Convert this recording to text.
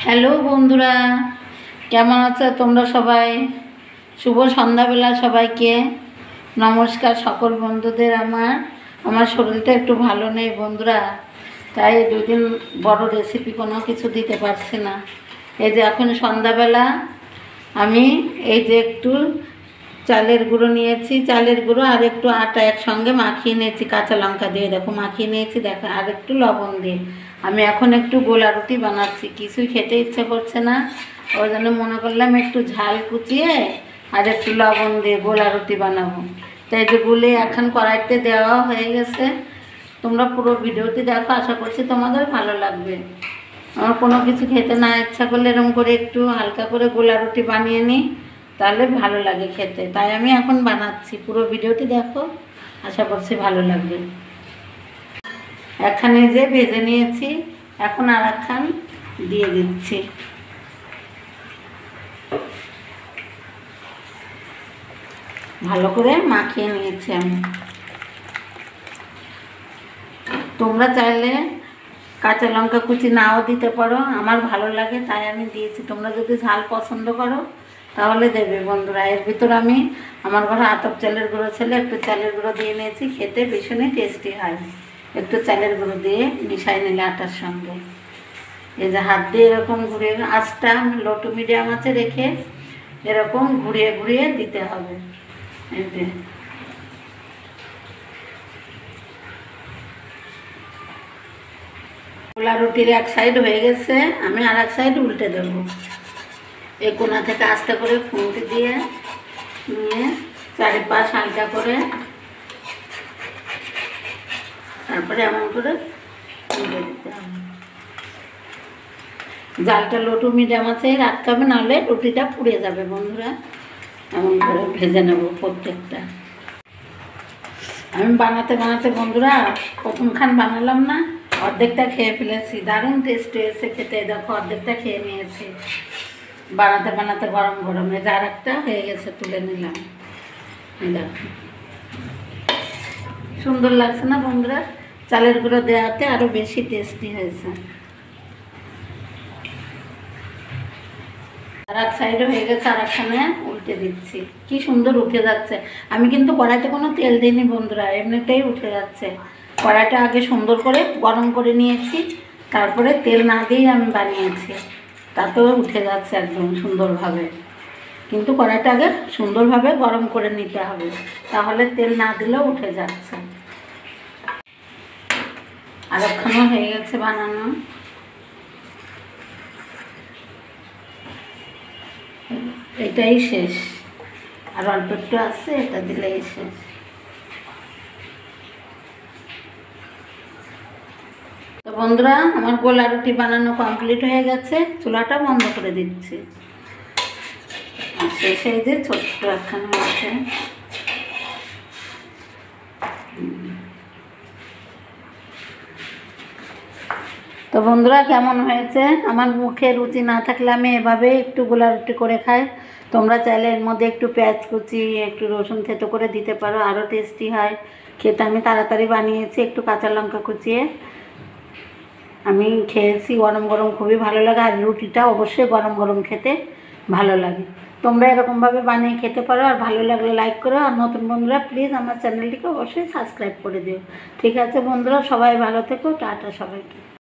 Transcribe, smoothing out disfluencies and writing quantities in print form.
Hello বন্ধুরা, কেমন আছো তোমরা সবাই? শুভ সন্ধ্যাবেলা সবাইকে। নমস্কার সকল বন্ধুদের। আমার শরীরটা একটু ভালো নেই বন্ধুরা, তাই দুদিন বড় রেসিপি কোনো কিছু দিতে পারছি না। এই যে এখন সন্ধ্যাবেলা আমি এই যে একটু চালের গুঁড়ো নিয়েছি, চালের গুঁড়ো আর একটু আটা একসঙ্গে মাখিয়ে নিয়েছি, কাঁচা লঙ্কা দিয়ে দেখো মাখিয়ে নিয়েছি, দেখো আর একটু লবণ দিয়ে আমি এখন একটু গোলা রুটি বানাচ্ছি। কিছুই খেতে ইচ্ছে করছে না, ওই জন্য মনে করলাম একটু ঝাল কুচিয়ে আর একটু লবণ দিয়ে গোলা রুটি বানাবো। তাই যে গুলে এখন কড়াইতে দেওয়া হয়ে গেছে। তোমরা পুরো ভিডিওটি দেখো, আশা করছি তোমাদের ভালো লাগবে। আমার কোনো কিছু খেতে না ইচ্ছা করলে এরকম করে একটু হালকা করে গোলা রুটি বানিয়ে নিই, তাহলে ভালো লাগে খেতে। তাই আমি এখন বানাচ্ছি, পুরো ভিডিওটি দেখো, আশা করছি ভালো লাগবে। একখানে যে ভেজে নিয়েছি, এখন আর একখান দিয়ে দিচ্ছি। ভালো করে মাখিয়ে নিয়েছি আমি। তোমরা চাইলে কাঁচা লঙ্কা কুচি নাও দিতে পারো, আমার ভালো লাগে তাই আমি দিয়েছি। তোমরা যদি ঝাল পছন্দ করো তাহলে দেবে বন্ধুরা। এর ভিতর আমি আমার ঘরে আতপ চালের গুঁড়ো ছিল, একটু চালের গুঁড়ো দিয়ে নিয়েছি, খেতে ভীষণই টেস্টি হয়। একটু চালের গুঁড়ো দিয়ে মিশাই নিলে আটার সঙ্গে। এই যে হাত দিয়ে এরকম ঘুরিয়ে, আঁচটা লো টু মিডিয়াম আছে রেখে এরকম ঘুরিয়ে ঘুরিয়ে দিতে হবে। এই যে গোলা রুটির এক সাইড হয়ে গেছে, আমি আর এক সাইড উল্টে দেবো। এই কোনা থেকে আস্তে করে খুন্তি দিয়ে নিয়ে চারিপাশ হালকা করে, তারপরে এমন করে উল্টে দিতে হবে। জালটা লো টু মিডিয়াম আছে রাখতে হবে, নাহলে রুটিটা পুড়ে যাবে বন্ধুরা। এমন করে ভেজে নেব প্রত্যেকটা। আমি বানাতে বানাতে বন্ধুরা প্রথমখান বানালাম না, অর্ধেকটা খেয়ে ফেলেছি। দারুণ টেস্ট হয়েছে খেতে, দেখো অর্ধেকটা খেয়ে নিয়েছি বানাতে বানাতে গরম গরমে। যার একটা হয়ে গেছে, তুলে নিলাম। দেখো সুন্দর লাগছে না বন্ধুরা? চালের গুঁড়ো দেওয়াতে আরও বেশি টেস্টি হয়েছে। আর এক সাইডে হয়ে গেছে, আর একখানে উল্টে দিচ্ছি। কি সুন্দর উঠে যাচ্ছে। আমি কিন্তু কড়াইতে কোনো তেল দিইনি বন্ধুরা, এমনিতেই উঠে যাচ্ছে। কড়াইটা আগে সুন্দর করে গরম করে নিয়েছি, তারপরে তেল না দিয়েই আমি বানিয়েছি, তাতেও উঠে যাচ্ছে একদম সুন্দরভাবে। কিন্তু কড়াইটা আগে সুন্দরভাবে গরম করে নিতে হবে, তাহলে তেল না দিলেও উঠে যাচ্ছে। আর একখানেও হয়ে গেছে বানানো। এটাই শেষ, আর অল্প একটু আছে, এটা দিলেই শেষ। তো বন্ধুরা আমার গোলা রুটি বানানো কমপ্লিট হয়ে গেছে, চুলাটা বন্ধ করে দিচ্ছি। আর শেষে যে ছোট্ট একখানে আছে। তো বন্ধুরা কেমন হয়েছে? আমার মুখে রুচি না থাকলে আমি এভাবে একটু গোলা রুটি করে খাই। তোমরা চাইলে এর মধ্যে একটু পেঁয়াজ কুচি, একটু রসুন থেতো করে দিতে পারো, আরও টেস্টি হয় খেতে। আমি তাড়াতাড়ি বানিয়েছি, একটু কাঁচা লঙ্কা কুচিয়ে আমি খেয়েছি। গরম গরম খুবই ভালো লাগে, আর রুটিটা অবশ্যই গরম গরম খেতে ভালো লাগে। তোমরা এরকমভাবে বানিয়ে খেতে পারো। আর ভালো লাগলে লাইক করো, আর নতুন বন্ধুরা প্লিজ আমার চ্যানেলটিকে অবশ্যই সাবস্ক্রাইব করে দিও। ঠিক আছে বন্ধুরা, সবাই ভালো থেকো, টাটা সবাইকে।